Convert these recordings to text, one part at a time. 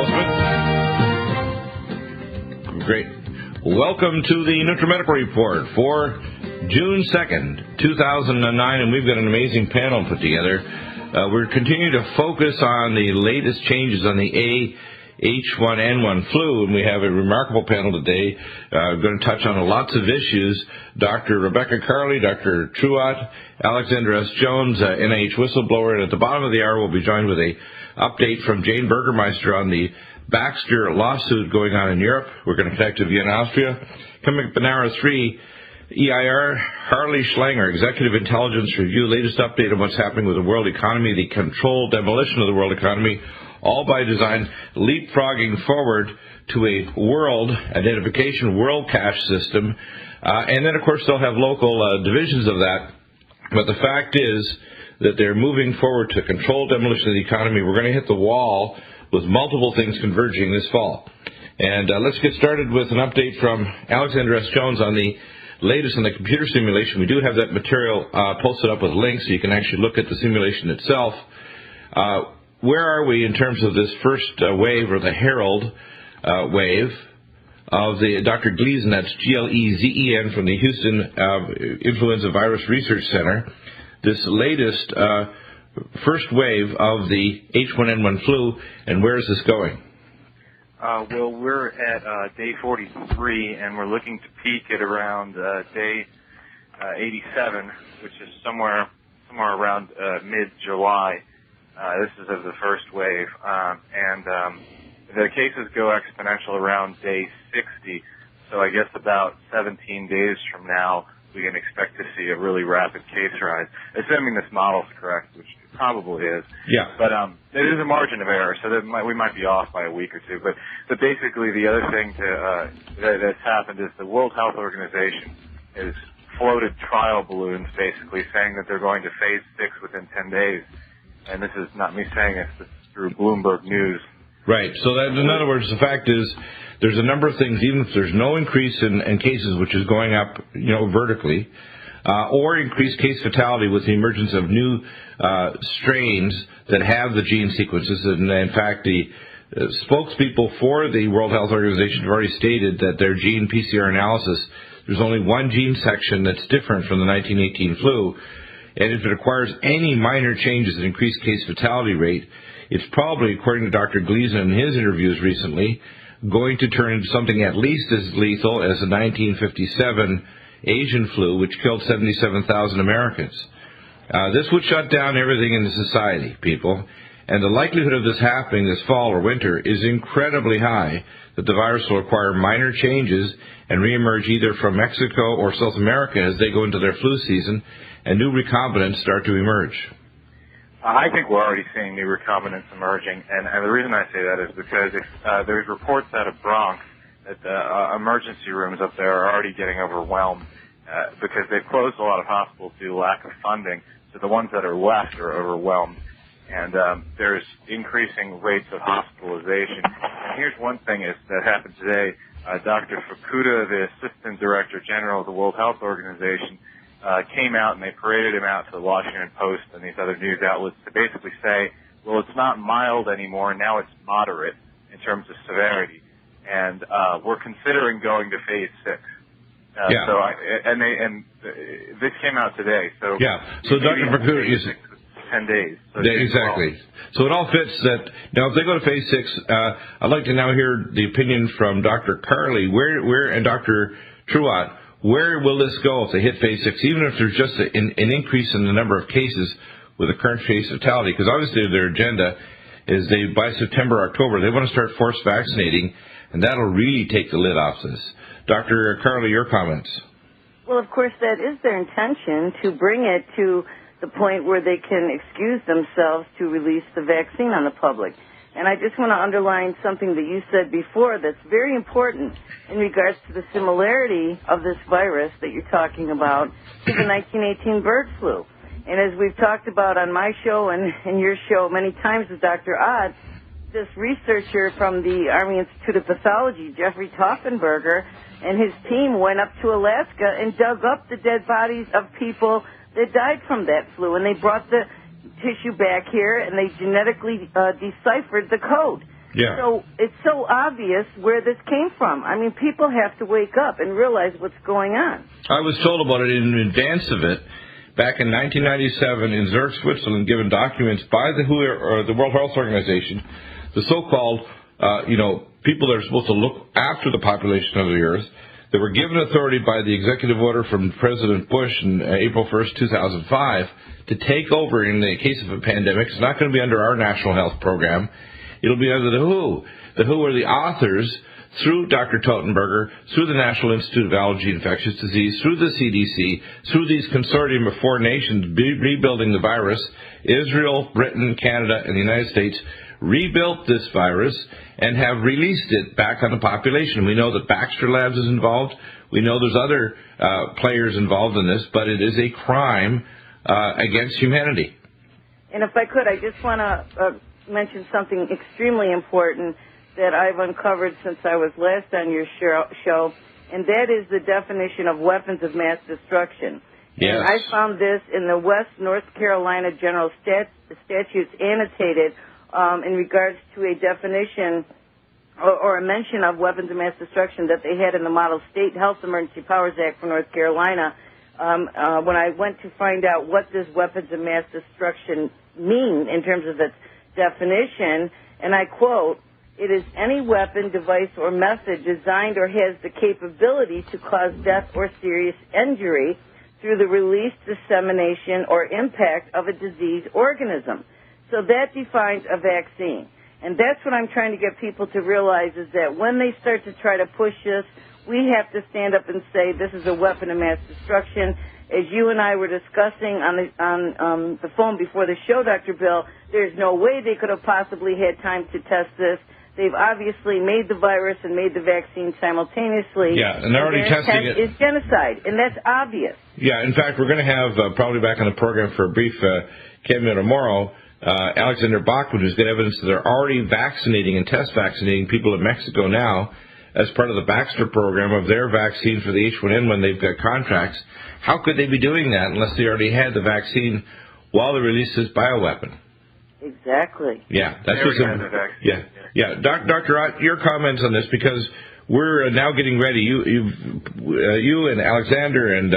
Smith. Great. Welcome to the Nutrimedical Report for June 2nd, 2009, and we've got an amazing panel put together. We're continuing to focus on the latest changes on the H1N1 flu, and we have a remarkable panel today. We're going to touch on lots of issues. Dr. Rebecca Carley, Dr. True Ott, Alexander S. Jones, NIH whistleblower, and at the bottom of the hour we'll be joined with a update from Jane Bergermeister on the Baxter lawsuit going on in Europe. We're going to connect to Vienna, Austria. Coming up in hour 3, EIR, Harley Schlanger, Executive Intelligence Review, latest update on what's happening with the world economy, the controlled demolition of the world economy, all by design, leapfrogging forward to a world identification, world cash system. And then, of course, they'll have local divisions of that. But the fact is that they're moving forward to controlled demolition of the economy. We're going to hit the wall with multiple things converging this fall. And let's get started with an update from Alexander S. Jones on the latest on the computer simulation. We do have that material posted up with links so you can actually look at the simulation itself. Where are we in terms of this first wave, or the Herald wave, of the Dr. Gleason, that's Glezen from the Houston Influenza Virus Research Center, this latest first wave of the H1N1 flu, and where is this going? Well, we're at day 43, and we're looking to peak at around day 87, which is somewhere around mid-July. This is of the first wave, and the cases go exponential around day 60, so I guess about 17 days from now we can expect to see a really rapid case rise, assuming this model's correct, which it probably is. Yeah. But it is a margin of error, so that we might be off by a week or two. But basically the other thing that's happened is the World Health Organization has floated trial balloons, basically saying that they're going to phase 6 within 10 days. And this is not me saying this, this is through Bloomberg News. Right. So that, in other words, the fact is there's a number of things, even if there's no increase in cases, which is going up, vertically, or increased case fatality with the emergence of new strains that have the gene sequences. And in fact, the spokespeople for the World Health Organization have already stated that their gene PCR analysis, there's only one gene section that's different from the 1918 flu. And if it requires any minor changes in increased case fatality rate, it's probably, according to Dr. Gleason in his interviews recently, going to turn into something at least as lethal as the 1957 Asian flu, which killed 77,000 Americans. This would shut down everything in the society, people. And the likelihood of this happening this fall or winter is incredibly high, that the virus will require minor changes and reemerge either from Mexico or South America as they go into their flu season, and new recombinants start to emerge. I think we're already seeing new recombinants emerging, and the reason I say that is because there's reports out of Bronx that emergency rooms up there are already getting overwhelmed because they've closed a lot of hospitals due to lack of funding, so the ones that are left are overwhelmed. And there's increasing rates of hospitalization. And here's one thing that happened today. Dr. Fukuda, the Assistant Director General of the World Health Organization, came out and they paraded him out to the Washington Post and these other news outlets to basically say, well, it's not mild anymore, now it's moderate in terms of severity. And we're considering going to phase 6. Yeah. This came out today. So yeah. So Dr. Fukuda is 10 days. So exactly. So it all fits that. Now, if they go to phase 6, I'd like to now hear the opinion from Dr. Carley, where and Dr. True Ott, where will this go if they hit phase 6, even if there's just an increase in the number of cases with the current case fatality? Because obviously their agenda is by September, October, they want to start forced vaccinating, and that'll really take the lid off this. Dr. Carley, your comments. Well, of course, that is their intention, to bring it to the point where they can excuse themselves to release the vaccine on the public. And I just want to underline something that you said before that's very important in regards to the similarity of this virus that you're talking about to the 1918 bird flu. And as we've talked about on my show and your show many times with Dr. Ott, this researcher from the Army Institute of Pathology, Jeffrey Toffenberger, and his team went up to Alaska and dug up the dead bodies of people that died from that flu, and they brought the tissue back here and they genetically deciphered the code. Yeah. So it's so obvious where this came from. I mean, people have to wake up and realize what's going on. I was told about it in advance of it back in 1997 in Zurich, Switzerland, given documents by the WHO or the World Health Organization, the so-called, people that are supposed to look after the population of the earth. They were given authority by the executive order from President Bush on April 1st, 2005, to take over in the case of a pandemic. It's not going to be under our national health program. It'll be under the WHO. The WHO are the authors, through Dr. Totenberger, through the National Institute of Allergy and Infectious Disease, through the CDC, through these consortium of 4 nations rebuilding the virus. Israel, Britain, Canada, and the United States rebuilt this virus and have released it back on the population. We know that Baxter Labs is involved. We know there's other players involved in this, but it is a crime against humanity. And if I could, I just want to mention something extremely important that I've uncovered since I was last on your show, and that is the definition of weapons of mass destruction. Yes. And I found this in the West North Carolina General Statutes annotated in regards to a definition or a mention of weapons of mass destruction that they had in the Model State Health Emergency Powers Act for North Carolina. When I went to find out what does weapons of mass destruction mean in terms of its definition, and I quote, "It is any weapon, device, or method designed or has the capability to cause death or serious injury through the release, dissemination, or impact of a diseased organism." So that defines a vaccine. And that's what I'm trying to get people to realize, is that when they start to try to push this, we have to stand up and say this is a weapon of mass destruction. As you and I were discussing on the phone before the show, Dr. Bill, there's no way they could have possibly had time to test this. They've obviously made the virus and made the vaccine simultaneously. Yeah, and they're already testing it. It's genocide, and that's obvious. Yeah, in fact, we're going to have probably back on the program for a brief cabinet tomorrow, Alexander Bachman, who's got evidence that they're already vaccinating and test vaccinating people in Mexico now as part of the Baxter program of their vaccine for the H1N1. They've got contracts. How could they be doing that unless they already had the vaccine while they released this bioweapon? Exactly. Yeah, that's what's yeah. Dr. Ott, your comments on this, because we're now getting ready. You and Alexander and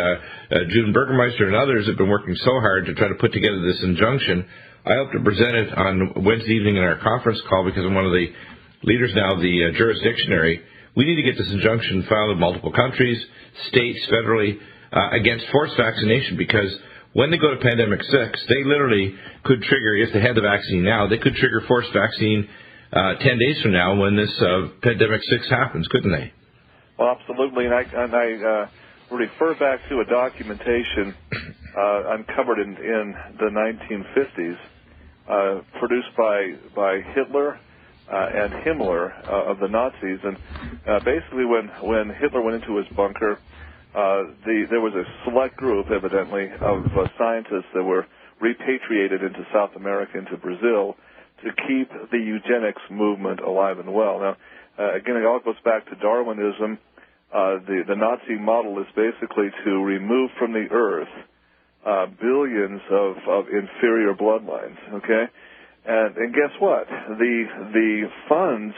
Jane Bergermeister and others have been working so hard to try to put together this injunction. I hope to present it on Wednesday evening in our conference call, because I'm one of the leaders now of the jurisdictionary. We need to get this injunction filed in multiple countries, states, federally, against forced vaccination, because when they go to Pandemic 6, they literally could trigger, if they had the vaccine now, they could trigger forced vaccine 10 days from now when this Pandemic 6 happens, couldn't they? Well, absolutely, and I refer back to a documentation uncovered in the 1950s, produced by Hitler and Himmler of the Nazis, and basically when Hitler went into his bunker, there was a select group, evidently, of scientists that were repatriated into South America, into Brazil, to keep the eugenics movement alive and well. Now, again, it all goes back to Darwinism. The Nazi model is basically to remove from the earth billions of inferior bloodlines, okay? And guess what? The funds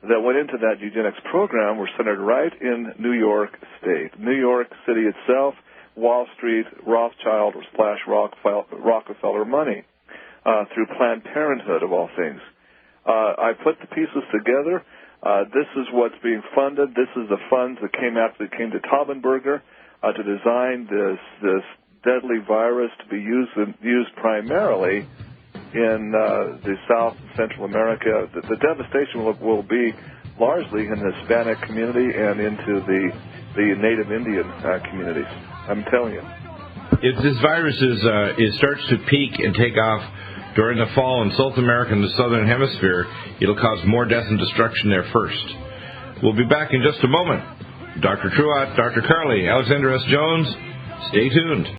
that went into that eugenics program were centered right in New York State. New York City itself, Wall Street, Rothschild / Rockefeller money, through Planned Parenthood, of all things. I put the pieces together. This is what's being funded. This is the funds that came after it came to Totenberger to design this deadly virus to be used primarily in the South and Central America. The devastation will be largely in the Hispanic community and into the Native Indian communities. I'm telling you. If this virus starts to peak and take off during the fall in South America and the Southern Hemisphere, it'll cause more death and destruction there first. We'll be back in just a moment. Dr. True Ott, Dr. Carley, Alexander S. Jones, stay tuned.